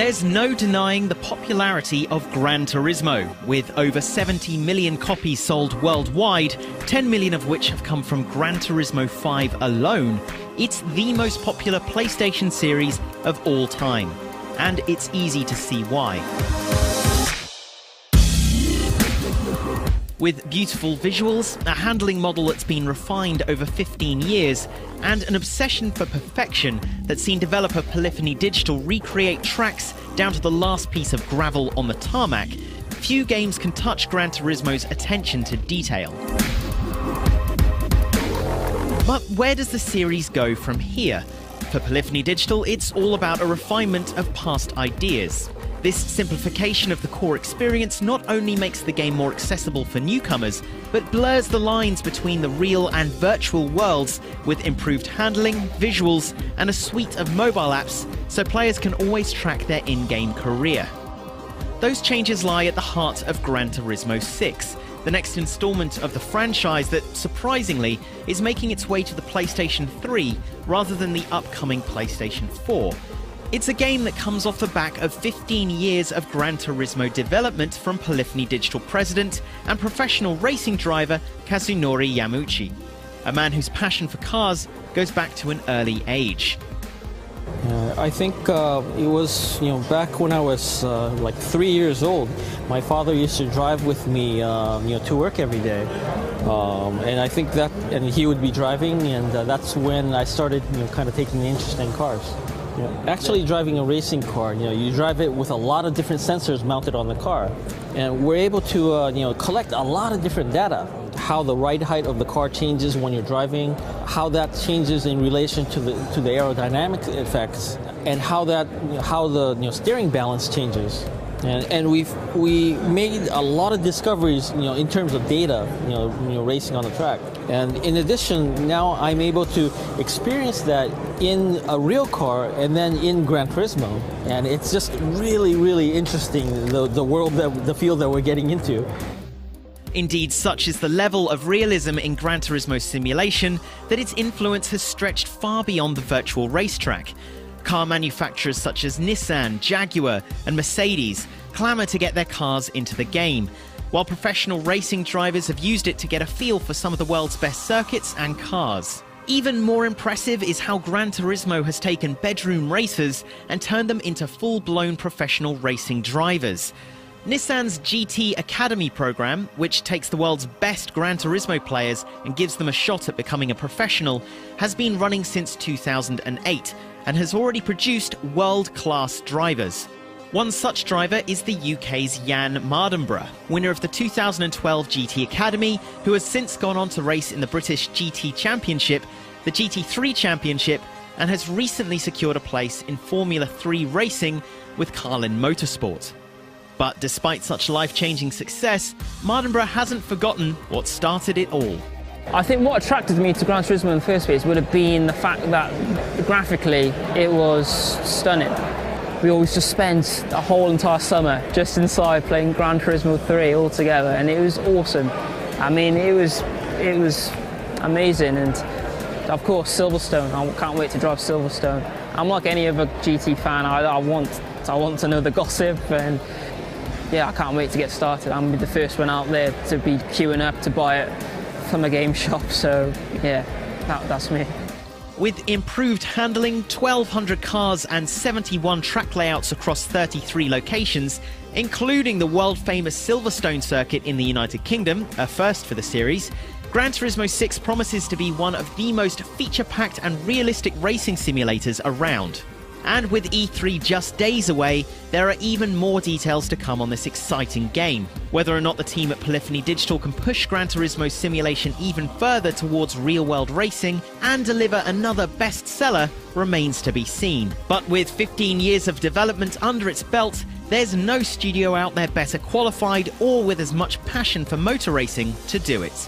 There's no denying the popularity of Gran Turismo, with over 70 million copies sold worldwide, 10 million of which have come from Gran Turismo 5 alone. It's the most popular PlayStation series of all time, and it's easy to see why. With beautiful visuals, a handling model that's been refined over 15 years, and an obsession for perfection that's seen developer Polyphony Digital recreate tracks down to the last piece of gravel on the tarmac, few games can touch Gran Turismo's attention to detail. But where does the series go from here? For Polyphony Digital, it's all about a refinement of past ideas. This simplification of the core experience not only makes the game more accessible for newcomers, but blurs the lines between the real and virtual worlds with improved handling, visuals, and a suite of mobile apps so players can always track their in-game career. Those changes lie at the heart of Gran Turismo 6, the next installment of the franchise that, surprisingly, is making its way to the PlayStation 3 rather than the upcoming PlayStation 4. It's a game that comes off the back of 15 years of Gran Turismo development from Polyphony Digital president and professional racing driver Kazunori Yamauchi, a man whose passion for cars goes back to an early age. I think it was, back when I was like 3 years old. My father used to drive with me, to work every day, and I think that, and he would be driving, and that's when I started, kind of taking an interest in cars. Actually, driving a racing car, you drive it with a lot of different sensors mounted on the car, and we're able to, collect a lot of different data. How the ride height of the car changes when you're driving, how that changes in relation to the aerodynamic effects, and how the steering balance changes. And we made a lot of discoveries, in terms of data, racing on the track. And in addition, now I'm able to experience that in a real car and then in Gran Turismo. And it's just really, really interesting, the field that we're getting into. Indeed, such is the level of realism in Gran Turismo simulation that its influence has stretched far beyond the virtual racetrack. Car manufacturers such as Nissan, Jaguar, and Mercedes clamour to get their cars into the game, while professional racing drivers have used it to get a feel for some of the world's best circuits and cars. Even more impressive is how Gran Turismo has taken bedroom racers and turned them into full-blown professional racing drivers. Nissan's GT Academy program, which takes the world's best Gran Turismo players and gives them a shot at becoming a professional, has been running since 2008 and has already produced world-class drivers. One such driver is the UK's Jan Mardenborough, winner of the 2012 GT Academy, who has since gone on to race in the British GT Championship, the GT3 Championship, and has recently secured a place in Formula 3 racing with Carlin Motorsport. But despite such life-changing success, Mardenborough hasn't forgotten what started it all. I think what attracted me to Gran Turismo in the first place would have been the fact that graphically it was stunning. We always just spent a whole entire summer just inside playing Gran Turismo 3 all together, and it was awesome. I mean, it was amazing, and of course Silverstone. I can't wait to drive Silverstone. I'm like any other GT fan. I want to know the gossip, and yeah, I can't wait to get started. I'm gonna be the first one out there to be queuing up to buy it from a game shop, so yeah, that's me. With improved handling, 1,200 cars and 71 track layouts across 33 locations, including the world-famous Silverstone circuit in the United Kingdom, a first for the series, Gran Turismo 6 promises to be one of the most feature-packed and realistic racing simulators around. And with E3 just days away, there are even more details to come on this exciting game. Whether or not the team at Polyphony Digital can push Gran Turismo simulation even further towards real-world racing and deliver another bestseller remains to be seen. But with 15 years of development under its belt, there's no studio out there better qualified or with as much passion for motor racing to do it.